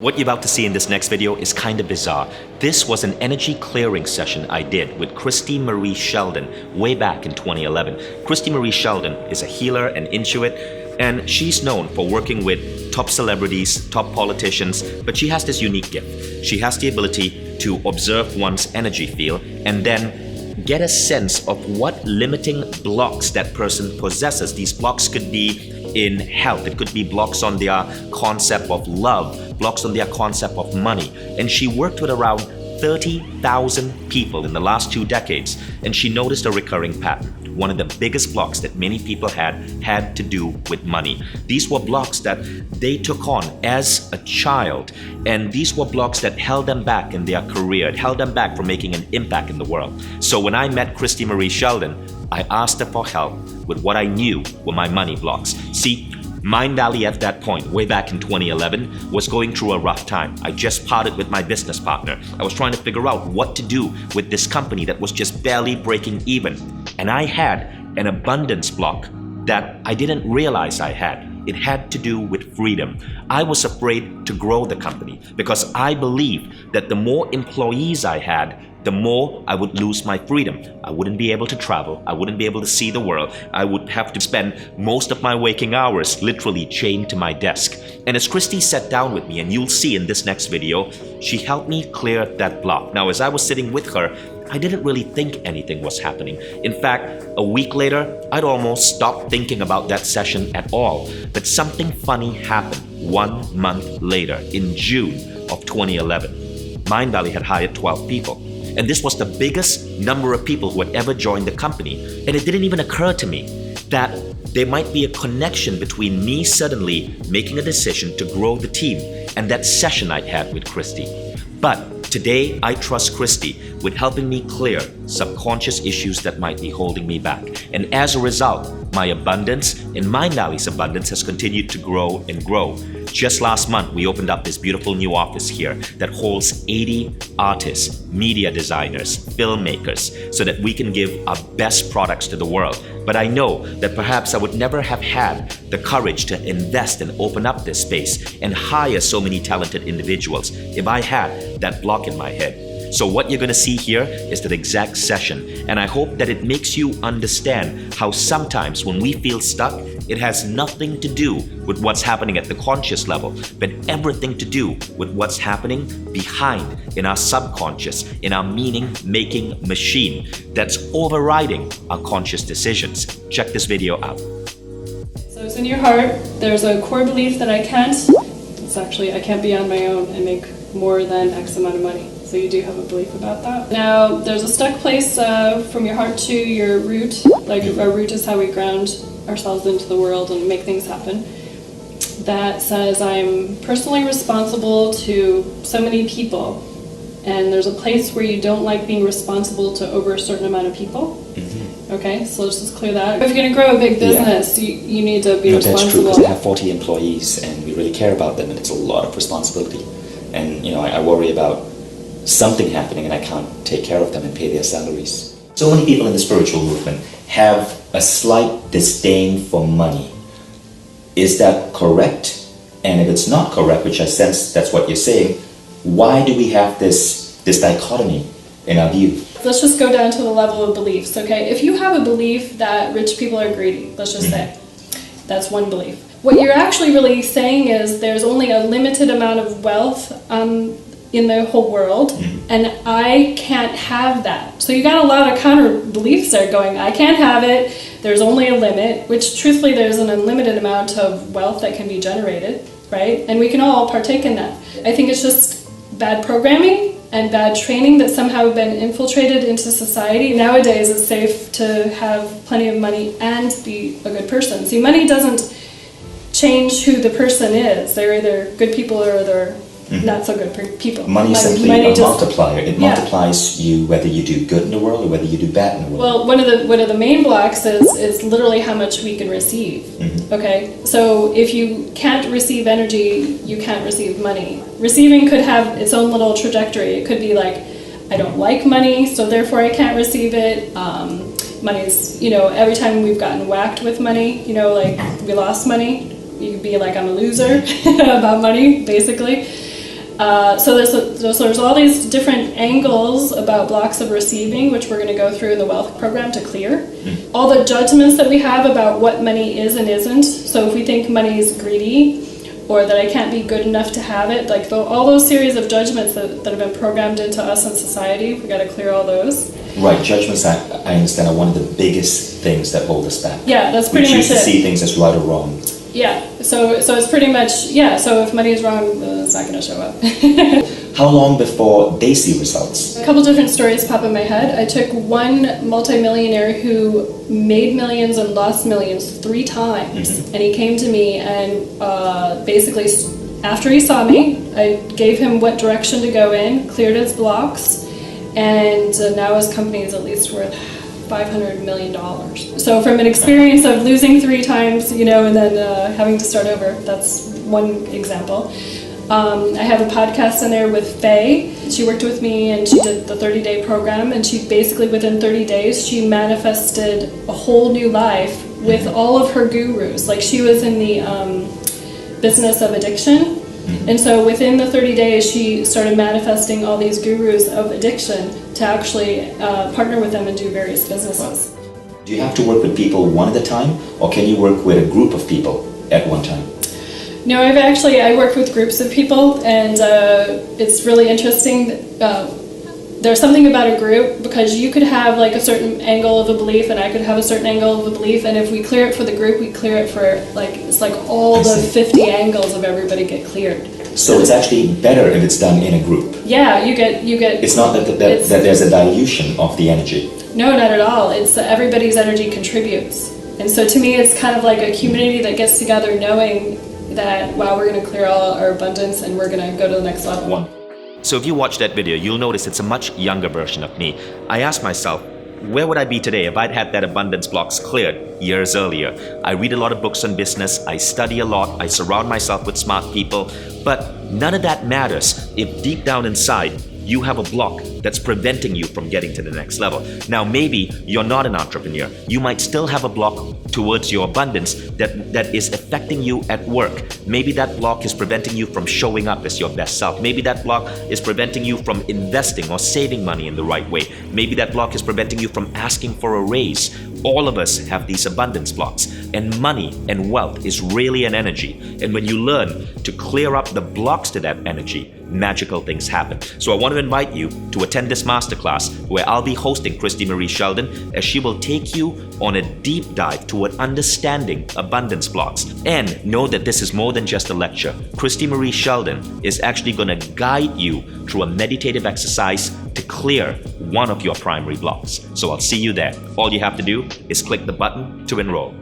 What you're about to see in this next video is kind of bizarre. This was an energy clearing session I did with Christie Marie Sheldon way back in 2011. Christie Marie Sheldon is a healer and intuit, and she's known for working with top celebrities, top politicians, but she has this unique gift. She has the ability to observe one's energy field and then get a sense of what limiting blocks that person possesses. These blocks could be in health, it could be blocks on their concept of love, blocks on their concept of money. And she worked with around 30,000 people in the last 2 decades, and she noticed a recurring pattern. One of the biggest blocks that many people had to do with money. These were blocks that they took on as a child, and these were blocks that held them back in their career. It held them back from making an impact in the world. So when I met Christie Marie Sheldon, I asked her for help with what I knew were my money blocks. See, Mindvalley at that point, way back in 2011, was going through a rough time. I just parted with my business partner. I was trying to figure out what to do with this company that was just barely breaking even. And I had an abundance block that I didn't realize I had. It had to do with freedom. I was afraid to grow the company because I believed that the more employees I had, the more I would lose my freedom. I wouldn't be able to travel. I wouldn't be able to see the world. I would have to spend most of my waking hours literally chained to my desk. And as Christie sat down with me, and you'll see in this next video, she helped me clear that block. Now, as I was sitting with her, I didn't really think anything was happening. In fact, a week later, I'd almost stopped thinking about that session at all. But something funny happened 1 month later, in June of 2011. Mindvalley had hired 12 people. And this was the biggest number of people who had ever joined the company. And it didn't even occur to me that there might be a connection between me suddenly making a decision to grow the team and that session I'd had with Christie. But today, I trust Christie with helping me clear subconscious issues that might be holding me back. And as a result, my abundance and Mindvalley's abundance has continued to grow and grow. Just last month, we opened up this beautiful new office here that holds 80 artists, media designers, filmmakers, so that we can give our best products to the world. But I know that perhaps I would never have had the courage to invest and open up this space and hire so many talented individuals if I had that block in my head. So what you're going to see here is that exact session, and I hope that it makes you understand how sometimes when we feel stuck, it has nothing to do with what's happening at the conscious level, but everything to do with what's happening behind in our subconscious, in our meaning-making machine that's overriding our conscious decisions. Check this out. So it's in your heart. There's a core belief that I can't be on my own and make more than X amount of money. So you do have a belief about that. Now, there's a stuck place from your heart to your root. Like our root is how we ground ourselves into the world and make things happen. That says I'm personally responsible to so many people. And there's a place where you don't like being responsible to over a certain amount of people. Okay, so let's just clear that. If you're going to grow a big business, you need to be responsible. That's true, because I have 40 employees and we really care about them, and it's a lot of responsibility. And I worry about something happening and I can't take care of them and pay their salaries. So many people in the spiritual movement have a slight disdain for money. Is that correct? And if it's not correct, which I sense that's what you're saying, why do we have this dichotomy in our view? Let's just go down to the level of beliefs, okay? If you have a belief that rich people are greedy, let's just say, that's one belief. What you're actually really saying is there's only a limited amount of wealth in the whole world, and I can't have that. So you got a lot of counter beliefs there going, I can't have it, there's only a limit, which truthfully there's an unlimited amount of wealth that can be generated, right? And we can all partake in that. I think it's just bad programming and bad training that somehow have been infiltrated into society. Nowadays it's safe to have plenty of money and be a good person. See, money doesn't change who the person is. They're either good people or they're not so good people. Money is simply a multiplier. It multiplies you whether you do good in the world or whether you do bad in the world. Well, one of the main blocks is literally how much we can receive. Okay, so if you can't receive energy, you can't receive money. Receiving could have its own little trajectory. It could be like, I don't like money, so therefore I can't receive it. Money's, every time we've gotten whacked with money, like we lost money, you could be like, I'm a loser about money, basically. So there's all these different angles about blocks of receiving, which we're going to go through in the wealth program to clear. All the judgments that we have about what money is and isn't. So if we think money is greedy, or that I can't be good enough to have it, like all those series of judgments that have been programmed into us in society, we got to clear all those. Right, judgments, I understand, are one of the biggest things that hold us back. Yeah, that's pretty much it. We choose to see things as right or wrong. Yeah, so it's pretty much, yeah, so if money is wrong, it's not going to show up. How long before they see results? A couple different stories pop in my head. I took one multimillionaire who made millions and lost millions 3 times, and he came to me and basically after he saw me, I gave him what direction to go in, cleared his blocks, and now his company is at least worth $500 million. So from an experience of losing 3 times, and then having to start over, that's one example. I have a podcast in there with Faye. She worked with me and she did the 30-day program, and she basically within 30 days she manifested a whole new life with all of her gurus. Like she was in the business of addiction, and so within the 30 days she started manifesting all these gurus of addiction to actually partner with them and do various businesses. Do you have to work with people one at a time, or can you work with a group of people at one time? No, I work with groups of people, and it's really interesting. There's something about a group, because you could have like a certain angle of a belief and I could have a certain angle of a belief, and if we clear it for the group, we clear it for it's like all the 50 angles of everybody get cleared. So it's actually better if it's done in a group. Yeah, you get. It's not that there's a dilution of the energy. No, not at all. It's everybody's energy contributes, and so to me, it's kind of like a community that gets together, knowing that, wow, we're going to clear all our abundance and we're going to go to the next level. So if you watch that video, you'll notice it's a much younger version of me. I asked myself, where would I be today if I'd had that abundance blocks cleared years earlier? I read a lot of books on business, I study a lot, I surround myself with smart people, but none of that matters if deep down inside you have a block that's preventing you from getting to the next level. Now, maybe you're not an entrepreneur. You might still have a block towards your abundance that is affecting you at work. Maybe that block is preventing you from showing up as your best self. Maybe that block is preventing you from investing or saving money in the right way. Maybe that block is preventing you from asking for a raise. All of us have these abundance blocks, and money and wealth is really an energy. And when you learn to clear up the blocks to that energy, magical things happen. So I want to invite you to attend this masterclass where I'll be hosting Christie Marie Sheldon, as she will take you on a deep dive toward understanding abundance blocks. And know that this is more than just a lecture. Christie Marie Sheldon is actually going to guide you through a meditative exercise to clear one of your primary blocks. So I'll see you there. All you have to do is click the button to enroll.